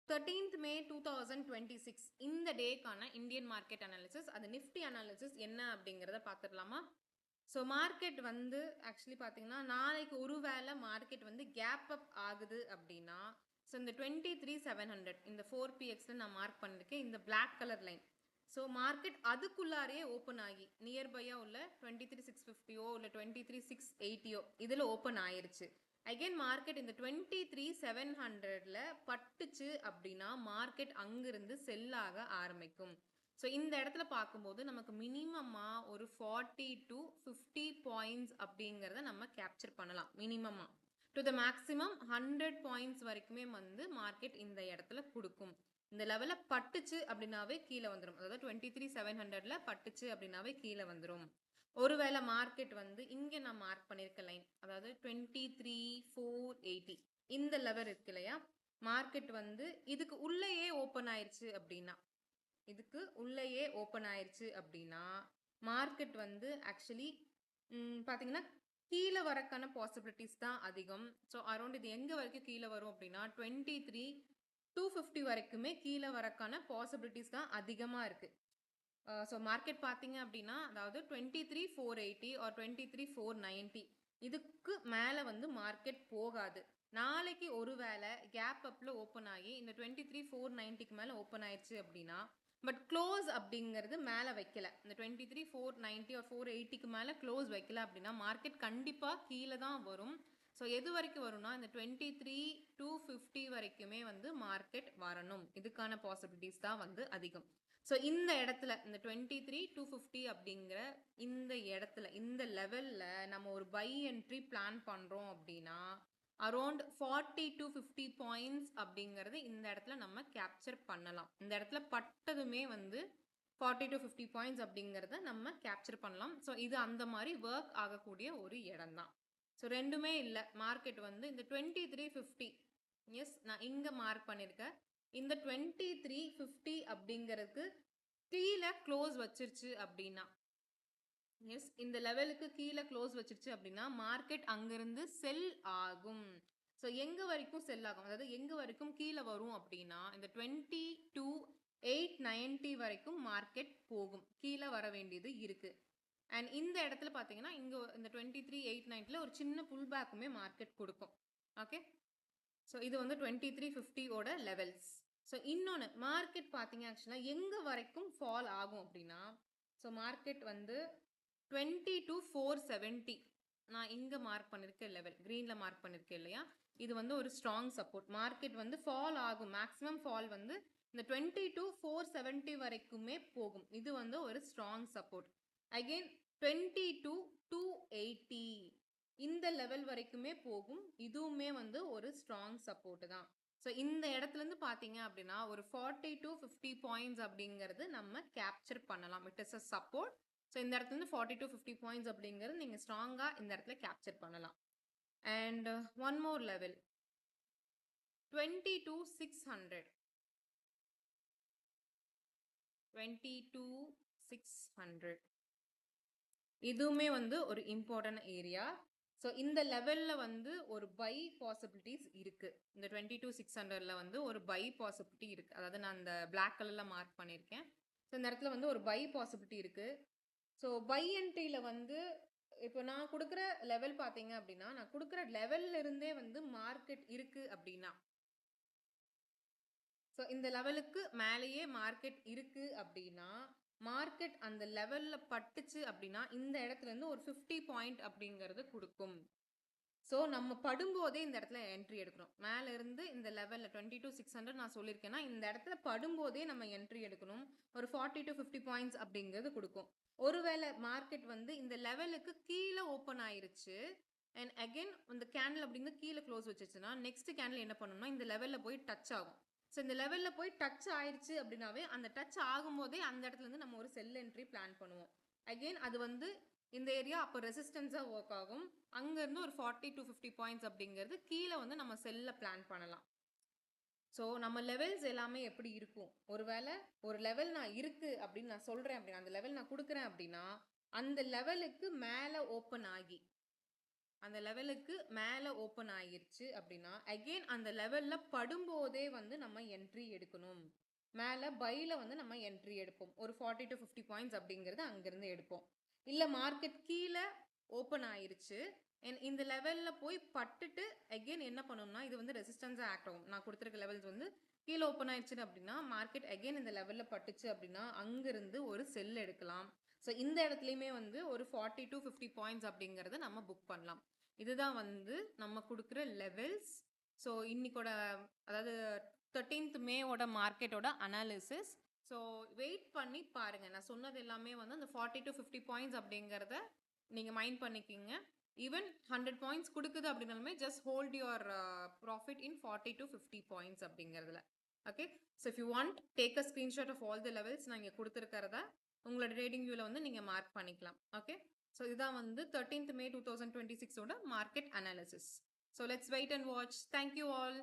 13th May 2026 இந்த டேக்கான Indian market analysis, அது Nifty analysis என்ன அப்படிங்கிறத பார்த்துடலாமா? ஸோ மார்க்கெட் வந்து ஆக்சுவலி பார்த்தீங்கன்னா நாளைக்கு ஒருவேளை மார்க்கெட் வந்து கேப் அப் ஆகுது அப்படின்னா, ஸோ இந்த 23,700 இந்த 4PXல நான் மார்க் பண்ணியிருக்கேன் இந்த black colour line. So market அதுக்குள்ளாரே ஓப்பன் ஆகி நியர்பையாக உள்ள 23,650 இல்லை 23,680 இதில் ஓப்பன் ஆயிருச்சு. அகைன் மார்க்கெட் இந்த 23,700ல பட்டுச்சு அப்படின்னா மார்க்கெட் அங்கிருந்து செல்லாக ஆரம்பிக்கும். ஸோ இந்த இடத்துல பார்க்கும்போது நமக்கு மினிமமாக ஒரு 40 to 50 பாயிண்ட்ஸ் அப்படிங்கிறத நம்ம கேப்சர் பண்ணலாம். மினிமமாக டு த மேக்ஸிமம் 100 பாயிண்ட்ஸ் வரைக்குமே வந்து மார்க்கெட் இந்த இடத்துல கொடுக்கும். இந்த லெவலில் பட்டுச்சு அப்படின்னாவே கீழே வந்துடும். அதாவது 23,700ல பட்டுச்சு அப்படின்னாவே கீழே வந்துடும். ஒருவேளை மார்க்கெட் வந்து இங்கே நான் மார்க் பண்ணியிருக்க லைன், அதாவது 23,480 இந்த லெவல் இருக்கு இல்லையா, மார்க்கெட் வந்து இதுக்கு உள்ளேயே ஓப்பன் ஆயிடுச்சு அப்படின்னா, இதுக்கு உள்ளேயே ஓப்பன் ஆயிடுச்சு அப்படின்னா மார்க்கெட் வந்து ஆக்சுவலி பார்த்தீங்கன்னா கீழே வரக்கான பாசிபிலிட்டிஸ் தான் அதிகம். ஸோ அரௌண்ட் இது எங்கே வரைக்கும் கீழே வரும் அப்படின்னா 23,250 வரைக்குமே கீழே வரக்கான பாசிபிலிட்டிஸ் தான் அதிகமாக இருக்குது. ஸோ மார்க்கெட் பார்த்தீங்க அப்படின்னா அதாவது 23,480 ஆர் 23,490 இதுக்கு மேலே வந்து மார்க்கெட் போகாது. நாளைக்கு ஒருவேளை கேப் அப்பில் ஓப்பன் ஆகி இந்த 23,490க்கு மேலே ஓப்பன் ஆயிடுச்சு அப்படின்னா, பட் க்ளோஸ் அப்படிங்கிறது மேலே வைக்கல, இந்த 23,490 ஆர் 480க்கு மேலே க்ளோஸ் வைக்கல அப்படின்னா மார்க்கெட் கண்டிப்பாக கீழே தான் வரும். ஸோ எது வரைக்கும் வரும்னா இந்த 23,250 வரைக்குமே வந்து மார்க்கெட் வரணும். இதுக்கான பாசிபிலிட்டிஸ் தான் வந்து அதிகம். ஸோ இந்த இடத்துல இந்த 23,250 அப்படிங்கிற இந்த இடத்துல இந்த லெவலில் நம்ம ஒரு பை என்ட்ரி பிளான் பண்ணுறோம் அப்படின்னா அரௌண்ட் 40 to 50 பாயிண்ட்ஸ் அப்படிங்கிறது இந்த இடத்துல நம்ம கேப்சர் பண்ணலாம். இந்த இடத்துல பட்டதுமே வந்து 40 to 50 பாயிண்ட்ஸ் அப்படிங்கிறத நம்ம கேப்சர் பண்ணலாம். ஸோ இது அந்த மாதிரி ஒர்க் ஆகக்கூடிய ஒரு இடம் தான். ஸோ ரெண்டுமே இல்லை, மார்க்கெட் வந்து இந்த 2350, எஸ் நான் இங்கே மார்க் பண்ணியிருக்கேன், இந்த 2350 அப்படிங்கிறதுக்கு கீழே க்ளோஸ் வச்சிருச்சு அப்படின்னா, எஸ் இந்த லெவலுக்கு கீழே க்ளோஸ் வச்சிருச்சு அப்படின்னா மார்க்கெட் அங்கிருந்து செல் ஆகும். ஸோ எங்கே வரைக்கும் செல் ஆகும், அதாவது எங்கே வரைக்கும் கீழே வரும் அப்படின்னா இந்த 22,890 வரைக்கும் மார்க்கெட் போகும், கீழே வர வேண்டியது இருக்குது. அண்ட் இந்த இடத்துல பார்த்தீங்கன்னா இங்கே இந்த 23,890ல ஒரு சின்ன புல் பேக்குமே மார்க்கெட் கொடுக்கும். ஓகே, ஸோ இது வந்து 2350ஓட லெவல்ஸ். ஸோ இன்னொன்று மார்க்கெட் பார்த்தீங்க ஆக்சுவலாக எங்கே வரைக்கும் ஃபால் ஆகும் அப்படின்னா, ஸோ மார்க்கெட் வந்து 22,470 நான் இங்கே மார்க் பண்ணியிருக்கேன் லெவல், க்ரீனில் மார்க் பண்ணியிருக்கேன் இல்லையா, இது வந்து ஒரு ஸ்ட்ராங் சப்போர்ட். மார்க்கெட் வந்து ஃபால் ஆகும், மேக்ஸிமம் ஃபால் வந்து இந்த 22,470 வரைக்குமே போகும். இது வந்து ஒரு ஸ்ட்ராங் சப்போர்ட். அகெயின் 22,280 இந்த லெவல் வரைக்குமே போகும், இதுவுமே வந்து ஒரு ஸ்ட்ராங் சப்போர்ட் தான். ஸோ இந்த இடத்துலேருந்து பார்த்தீங்க அப்படின்னா ஒரு 40 to 50 பாயிண்ட்ஸ் அப்படிங்கிறது நம்ம கேப்சர் பண்ணலாம். It is a support. So இந்த இடத்துலேருந்து 40 to 50 பாயிண்ட்ஸ் அப்படிங்கிறது நீங்கள் ஸ்ட்ராங்காக இந்த இடத்துல கேப்சர் பண்ணலாம். அண்ட் ஒன் மோர் லெவல் 22,600, 22,600 இதுவுமே வந்து ஒரு இம்பார்ட்டன்ட் ஏரியா. ஸோ இந்த லெவலில் வந்து ஒரு பை பாசிபிலிட்டிஸ் இருக்குது. இந்த 22,600ல வந்து ஒரு பை பாசிபிலிட்டி இருக்குது, அதாவது நான் இந்த பிளாக் கலரில் மார்க் பண்ணியிருக்கேன். ஸோ இந்த இடத்துல வந்து ஒரு பை பாசிபிலிட்டி இருக்குது. ஸோ பை என்ட்ரியில் வந்து இப்போ நான் கொடுக்குற லெவல் பார்த்தீங்க அப்படின்னா, நான் கொடுக்குற லெவல்ல இருந்தே வந்து மார்க்கெட் இருக்குது அப்படின்னா, ஸோ இந்த லெவலுக்கு மேலேயே மார்க்கெட் இருக்குது அப்படின்னா, மார்க்கெட் அந்த லெவலில் பட்டுச்சு அப்படின்னா இந்த இடத்துல இருந்து ஒரு 50 பாயிண்ட் அப்படிங்கிறது கொடுக்கும். ஸோ நம்ம படும்போதே இந்த இடத்துல என்ட்ரி எடுக்கணும். மேலே இருந்து இந்த லெவலில் 22,600 நான் சொல்லியிருக்கேன்னா இந்த இடத்துல படும்போதே நம்ம என்ட்ரி எடுக்கணும். ஒரு 40 to 50 பாயிண்ட்ஸ் அப்படிங்கிறது கொடுக்கும். ஒருவேளை மார்க்கெட் வந்து இந்த லெவலுக்கு கீழே ஓப்பன் ஆயிருச்சு அண்ட் அகெயின் இந்த கேண்டில் அப்படிங்கிறது கீழே க்ளோஸ் வச்சிருச்சுன்னா நெக்ஸ்ட் கேண்டில் என்ன பண்ணணும்னா இந்த லெவலில் போய் டச் ஆகும். ஸோ இந்த லெவலில் போய் டச் ஆயிடுச்சு அப்படின்னாவே அந்த டச் ஆகும்போதே அந்த இடத்துல இருந்து நம்ம ஒரு செல் என்ட்ரி பிளான் பண்ணுவோம். அகெயின் அது வந்து இந்த ஏரியா அப்போ ரெசிஸ்டன்ஸாக ஒர்க் ஆகும். அங்கேருந்து ஒரு 40 to 50 பாயிண்ட்ஸ் அப்படிங்கிறது கீழே வந்து நம்ம செல்ல பிளான் பண்ணலாம். ஸோ நம்ம லெவல்ஸ் எல்லாமே எப்படி இருக்கும், ஒருவேளை ஒரு லெவல் நான் இருக்குது அப்படின்னு நான் சொல்கிறேன் அப்படின்னா, அந்த லெவல் நான் கொடுக்குறேன் அப்படின்னா அந்த லெவலுக்கு மேலே ஓப்பன் ஆகி அந்த லெவலுக்கு மேலே ஓப்பன் ஆகிருச்சு அப்படின்னா அகெயின் அந்த லெவலில் படும்போதே வந்து நம்ம என்ட்ரி எடுக்கணும். மேலே பையில் வந்து நம்ம என்ட்ரி எடுப்போம். ஒரு 40 to 50 பாயிண்ட்ஸ் அப்படிங்கிறது அங்கேருந்து எடுப்போம். இல்லை மார்க்கெட் கீழே ஓப்பன் ஆயிருச்சு இந்த லெவலில் போய் பட்டுட்டு அகெயின் என்ன பண்ணணும்னா இது வந்து ரெசிஸ்டன்ஸாக ஆக்ட் ஆகும். நான் கொடுத்துருக்க லெவல்ஸ் வந்து கீழே ஓப்பன் ஆயிடுச்சு அப்படின்னா மார்க்கெட் அகெயின் இந்த லெவலில் பட்டுச்சு அப்படின்னா அங்கிருந்து ஒரு செல் எடுக்கலாம். ஸோ இந்த இடத்துலையுமே வந்து ஒரு 40 to 50 பாயிண்ட்ஸ் அப்படிங்கிறத நம்ம புக் பண்ணலாம். இதுதான் வந்து நம்ம கொடுக்குற லெவல்ஸ். ஸோ இன்னைக்கோட அதாவது 13th மேவோட மார்க்கெட்டோட அனாலிசிஸ். ஸோ வெயிட் பண்ணி பாருங்க. நான் சொன்னது எல்லாமே வந்து அந்த 40 to 50 பாயிண்ட்ஸ் அப்படிங்கிறத நீங்கள் மைண்ட் பண்ணிக்கிங்க. ஈவன் 100 பாயிண்ட்ஸ் கொடுக்குது அப்படின்னாலுமே just hold your profit in 40 to 50 points அப்படிங்கிறதுல. Okay, so if you want take a screenshot of all the levels நான் இங்கே கொடுத்துருக்கிறத உங்களோட ட்ரேடிங் வியூவில் வந்து நீங்கள் மார்க் பண்ணிக்கலாம். ஓகே, ஸோ இதுதான் வந்து 13th May 2026 ஓட market analysis. So let's wait and watch. Thank you all.